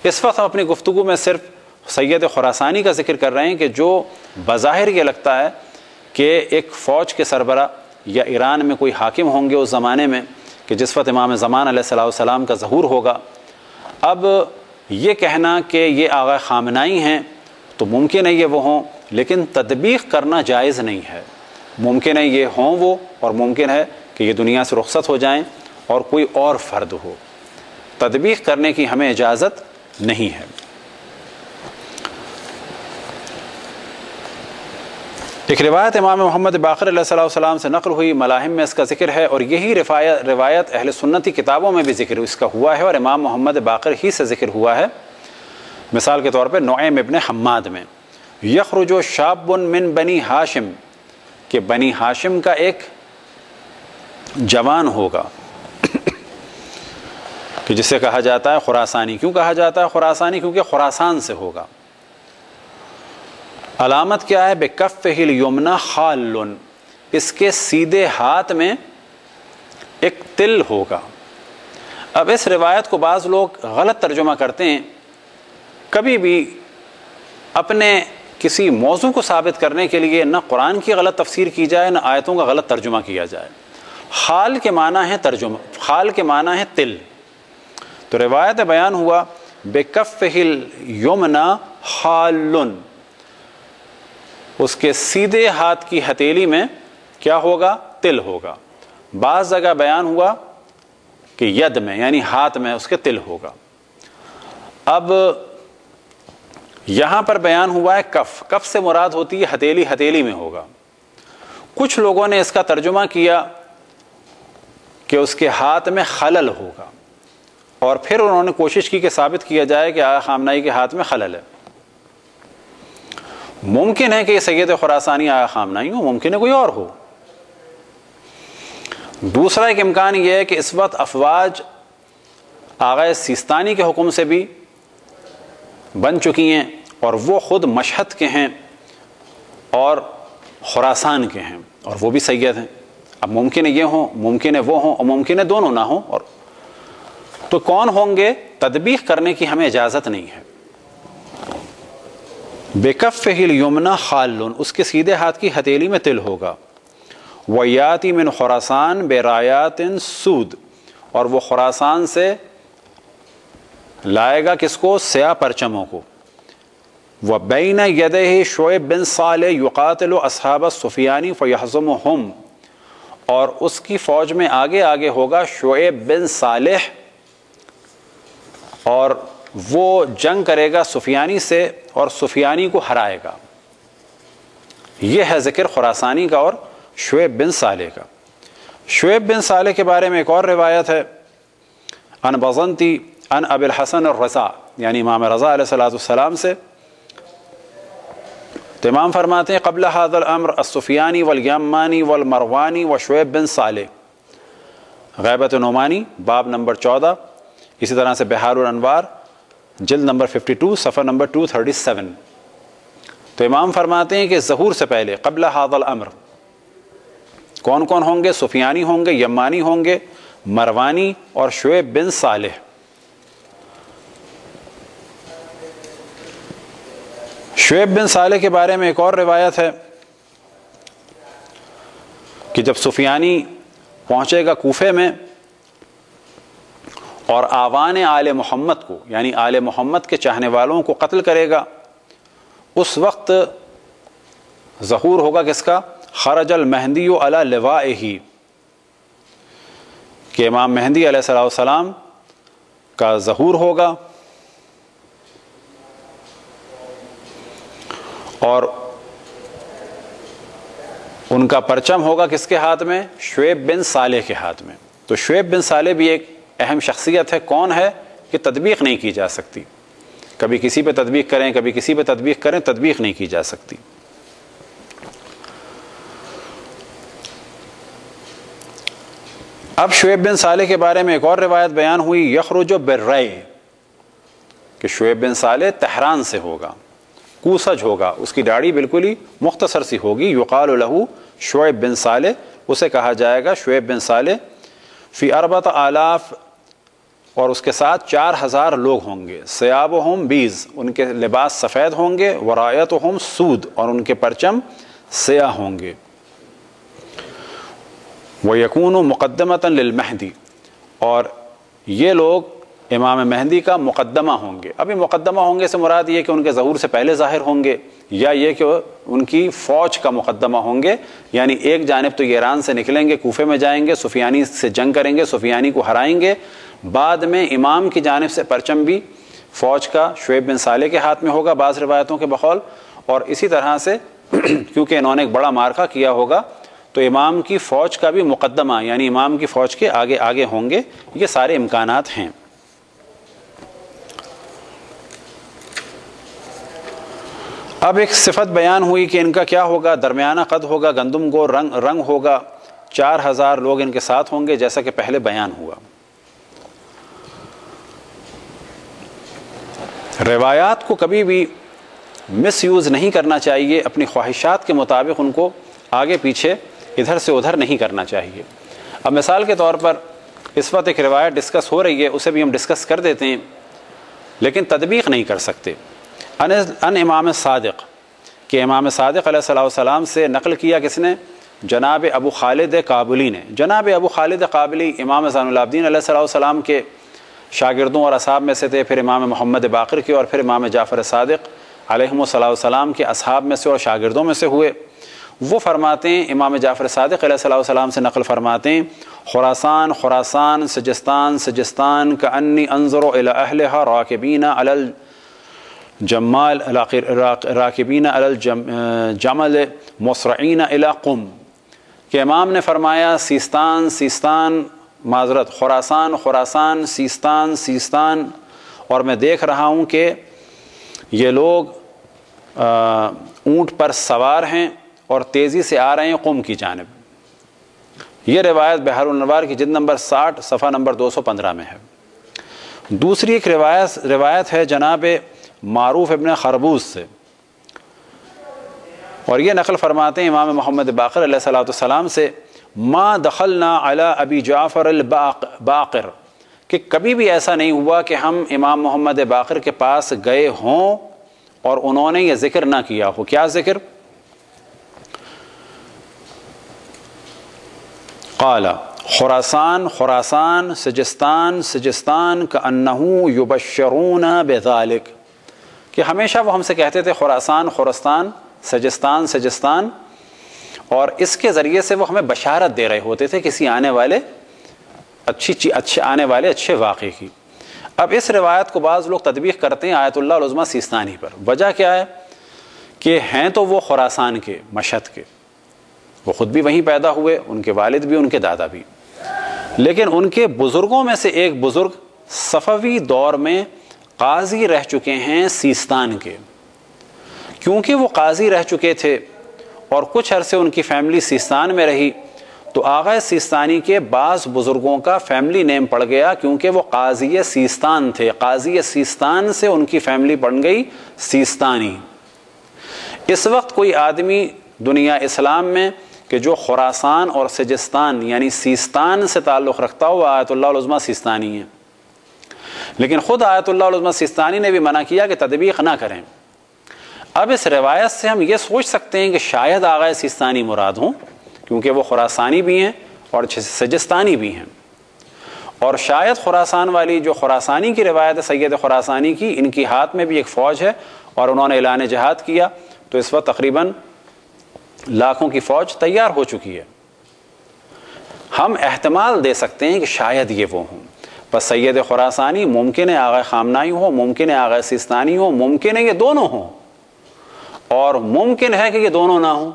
اس وقت ہم اپنی گفتگو میں صرف سید خراسانی کا ذکر کر رہے ہیں کہ جو بظاہر یہ لگتا ہے کہ ایک فوج کے سربراہ یا ایران میں کوئی حاکم ہوں گے اس زمانے میں کہ جس وقت امام زمان علیہ السلام کا ظہور ہوگا. اب یہ کہنا کہ یہ آغا خامنائی ہیں تو ممکن ہے یہ وہ ہوں، لیکن تطبیق کرنا جائز نہیں ہے. ممکن ہے یہ ہوں وہ، اور ممکن ہے کہ یہ دنیا سے رخصت ہو جائیں اور کوئی اور فرد ہو. تطبیق کرنے کی ہمیں اجازت نہیں ہے. ایک روایت امام محمد باقر علیہ السلام سے نقل ہوئی، ملاحم میں اس کا ذکر ہے، اور یہی روایت اہل سنتی کتابوں میں بھی ذکر اس کا ہوا ہے، اور امام محمد باقر ہی سے ذکر ہوا ہے. مثال کے طور پہ نعیم ابن حماد میں، یخرج شاب من بنی ہاشم، کہ بنی ہاشم کا ایک جوان ہوگا کہ جسے کہا جاتا ہے خراسانی. کیوں کہا جاتا ہے خراسانی؟ کیونکہ خراسان سے ہوگا. علامت کیا ہے؟ بکفہ الیمنی خال، اس کے سیدھے ہاتھ میں ایک تل ہوگا. اب اس روایت کو بعض لوگ غلط ترجمہ کرتے ہیں. کبھی بھی اپنے کسی موضوع کو ثابت کرنے کے لیے نہ قرآن کی غلط تفسیر کی جائے نہ آیتوں کا غلط ترجمہ کیا جائے. خال کے معنی ہے ترجمہ، خال کے معنی ہے تل. تو روایت بیان ہوا بکفہ الیمنی خال، اس کے سیدھے ہاتھ کی ہتھیلی میں کیا ہوگا؟ تل ہوگا. بعض جگہ بیان ہوا کہ ید میں یعنی ہاتھ میں اس کے تل ہوگا. اب یہاں پر بیان ہوا ہے کف، کف سے مراد ہوتی ہے ہتھیلی، ہتھیلی میں ہوگا. کچھ لوگوں نے اس کا ترجمہ کیا کہ اس کے ہاتھ میں خلل ہوگا، اور پھر انہوں نے کوشش کی کہ ثابت کیا جائے کہ آغا خامنائی کے ہاتھ میں خلل ہے. ممکن ہے کہ یہ سید خراسانی آغا خامنائی ہو، ممکن ہے کوئی اور ہو. دوسرا ایک امکان یہ ہے کہ اس وقت افواج آغا سیستانی کے حکم سے بھی بن چکی ہیں، اور وہ خود مشہد کے ہیں اور خراسان کے ہیں، اور وہ بھی سید ہیں. اب ممکن ہے یہ ہوں، ممکن ہے وہ ہوں، اور ممکن ہے دونوں نہ ہوں. اور تو کون ہوں گے؟ تطبیق کرنے کی ہمیں اجازت نہیں ہے. بکفہ الیمنی خال، اس کے سیدھے ہاتھ کی ہتھیلی میں تل ہوگا. ویاتی من خراسان برایات سود، اور وہ خراسان سے لائے گا کس کو؟ سیاہ پرچموں کو. وبین یدہ شعیب بن صالح یقاتل اصحاب السفیانی فیہزمہم، اور اس کی فوج میں آگے آگے ہوگا شعیب بن صالح، اور وہ جنگ کرے گا سفیانی سے اور سفیانی کو ہرائے گا. یہ ہے ذکر خراسانی کا اور شعیب بن صالح کا. شعیب بن صالح کے بارے میں ایک اور روایت ہے، ان بزنتی ان ابی الحسن الرضا، یعنی امام رضا علیہ السلام سے. تو امام فرماتے ہیں قبل هذا الامر السفیانی والیمانی والمروانی وشعیب بن صالح. غیبت نعمانی باب نمبر 14، اسی طرح سے بحار الانوار جلد نمبر 52 صفحہ نمبر 237. تو امام فرماتے ہیں کہ ظہور سے پہلے قبل هذا الامر کون کون ہوں گے؟ سفیانی ہوں گے، یمانی ہوں گے، مروانی اور شعیب بن صالح. شعیب بن صالح کے بارے میں ایک اور روایت ہے کہ جب سفیانی پہنچے گا کوفے میں اور آوان آل محمد کو یعنی آل محمد کے چاہنے والوں کو قتل کرے گا، اس وقت ظہور ہوگا کس کا؟ خرج المہدی علی لوائہ، کہ امام مہدی علیہ السلام کا ظہور ہوگا، اور ان کا پرچم ہوگا کس کے ہاتھ میں؟ شعیب بن صالح کے ہاتھ میں. تو شعیب بن صالح بھی ایک اہم شخصیت ہے. کون ہے؟ کہ تطبیق نہیں کی جا سکتی. کبھی کسی پہ تطبیق کریں، کبھی کسی پہ تطبیق کریں، تطبیق نہیں کی جا سکتی. اب شعیب بن صالح کے بارے میں ایک اور روایت بیان ہوئی، یخرج بالرأی، کہ شعیب بن صالح تہران سے ہوگا، کوسج ہوگا، اس کی داڑھی بالکل ہی مختصر سی ہوگی. یقال لہ شعیب بن صالح، اسے کہا جائے گا شعیب بن صالح. فی 4000 اور اس کے ساتھ 4000 لوگ ہوں گے. ثیابہم بیض، ان کے لباس سفید ہوں گے. ورایتہم سود، اور ان کے پرچم سیاہ ہوں گے. وَيَكُونُ مُقَدَّمَةً لِلْمَهْدِي، اور یہ لوگ امام مہدی کا مقدمہ ہوں گے. ابھی مقدمہ ہوں گے سے مراد یہ کہ ان کے ظہور سے پہلے ظاہر ہوں گے، یا یہ کہ ان کی فوج کا مقدمہ ہوں گے. یعنی ایک جانب تو یہ ایران سے نکلیں گے، کوفے میں جائیں گے، سفیانی سے جنگ کریں گے، سفیانی کو ہرائیں گے. بعد میں امام کی جانب سے پرچم بھی فوج کا شعیب بن صالح کے ہاتھ میں ہوگا بعض روایتوں کے بقول. اور اسی طرح سے کیونکہ انہوں نے ایک بڑا معرکہ کیا ہوگا تو امام کی فوج کا بھی مقدمہ یعنی امام کی فوج کے آگے آگے ہوں گے. یہ سارے امکانات ہیں. اب ایک صفت بیان ہوئی کہ ان کا کیا ہوگا، درمیانہ قد ہوگا، گندم گو رنگ ہوگا. 4000 لوگ ان کے ساتھ ہوں گے جیسا کہ پہلے بیان ہوا. روایات کو کبھی بھی مس یوز نہیں کرنا چاہیے، اپنی خواہشات کے مطابق ان کو آگے پیچھے ادھر سے ادھر نہیں کرنا چاہیے. اب مثال کے طور پر اس وقت ایک روایت ڈسکس ہو رہی ہے، اسے بھی ہم ڈسکس کر دیتے ہیں لیکن تطبیق نہیں کر سکتے. ان امام صادق، کہ امام صادق علیہ السلام سے نقل کیا کس نے؟ جناب ابو خالد کابلی نے. جناب ابو خالد کابلی امام زین العابدین علیہ السلام کے شاگردوں اور اصحاب میں سے تھے، پھر امام محمد باقر کے اور پھر امام جعفر صادق علیہم السلام کے اصحاب میں سے اور شاگردوں میں سے ہوئے. وہ فرماتے ہیں، امام جعفر صادق علیہ السلام سے نقل فرماتے ہیں، خراسان خراسان، سجستان سجستان، کأنی انظر الی اہلہا راکبین علی الجمال راکبین علی الجمل مسرعین الی قم. کہ امام نے فرمایا سیستان سیستان، معذرت خراسان خراسان، سیستان سیستان، اور میں دیکھ رہا ہوں کہ یہ لوگ اونٹ پر سوار ہیں اور تیزی سے آ رہے ہیں قم کی جانب. یہ روایت بحر الانوار کی جلد نمبر 60 صفحہ نمبر 215 میں ہے. دوسری ایک روایت ہے جناب معروف ابن خربوز سے، اور یہ نقل فرماتے ہیں امام محمد باقر علیہ السلام سے، ما دخلنا علی ابی جعفر الباقر، کہ کبھی بھی ایسا نہیں ہوا کہ ہم امام محمد باقر کے پاس گئے ہوں اور انہوں نے یہ ذکر نہ کیا ہو. کیا ذکر؟ قال خراسان خراسان، سجستان سجستان، کأنہ یبشرون بذالک، کہ ہمیشہ وہ ہم سے کہتے تھے خراسان خراسان، سجستان سجستان، اور اس کے ذریعے سے وہ ہمیں بشارت دے رہے ہوتے تھے کسی آنے والے اچھے واقعے کی. اب اس روایت کو بعض لوگ تطبیق کرتے ہیں آیت اللہ العظمیٰ سیستانی پر. وجہ کیا ہے کہ ہیں تو وہ خراسان کے، مشہد کے، وہ خود بھی وہیں پیدا ہوئے، ان کے والد بھی، ان کے دادا بھی، لیکن ان کے بزرگوں میں سے ایک بزرگ صفوی دور میں قاضی رہ چکے ہیں سیستان کے. کیونکہ وہ قاضی رہ چکے تھے اور کچھ عرصے ان کی فیملی سیستان میں رہی، تو آغا سیستانی کے بعض بزرگوں کا فیملی نیم پڑ گیا، کیونکہ وہ قاضی سیستان تھے. قاضی سیستان سے ان کی فیملی بن گئی سیستانی. اس وقت کوئی آدمی دنیا اسلام میں کہ جو خراسان اور سجستان یعنی سیستان سے تعلق رکھتا ہو، آیت اللہ العظمیٰ سیستانی ہے. لیکن خود آیت اللہ العظمیٰ سیستانی نے بھی منع کیا کہ تطبیق نہ کریں. اب اس روایت سے ہم یہ سوچ سکتے ہیں کہ شاید آغا سیستانی مراد ہوں، کیونکہ وہ خراسانی بھی ہیں اور سجستانی بھی ہیں، اور شاید خراسان والی جو خراسانی کی روایت ہے سید خراسانی کی، ان کی ہاتھ میں بھی ایک فوج ہے اور انہوں نے اعلان جہاد کیا، تو اس وقت تقریباً لاکھوں کی فوج تیار ہو چکی ہے. ہم احتمال دے سکتے ہیں کہ شاید یہ وہ ہوں. بس سید خراسانی ممکن ہے آغا خامنائی ہو، ممکن ہے آغا سیستانی ہو، ممکن ہے یہ دونوں ہوں، اور ممکن ہے کہ یہ دونوں نہ ہوں.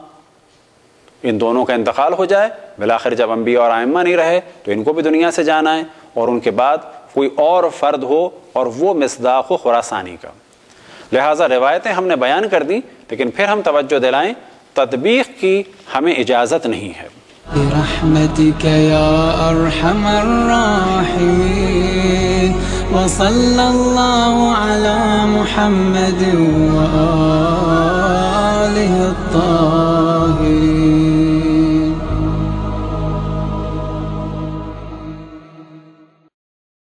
ان دونوں کا انتقال ہو جائے، بالآخر جب انبیاء اور ائمہ نہیں رہے تو ان کو بھی دنیا سے جانا ہے، اور ان کے بعد کوئی اور فرد ہو اور وہ مصداق ہو خراسانی کا. لہٰذا روایتیں ہم نے بیان کر دیں، لیکن پھر ہم توجہ دلائیں تطبیق کی ہمیں اجازت نہیں ہے. برحمتك يا أرحم الراحمين وصلى الله على محمد وآله الطاهرين.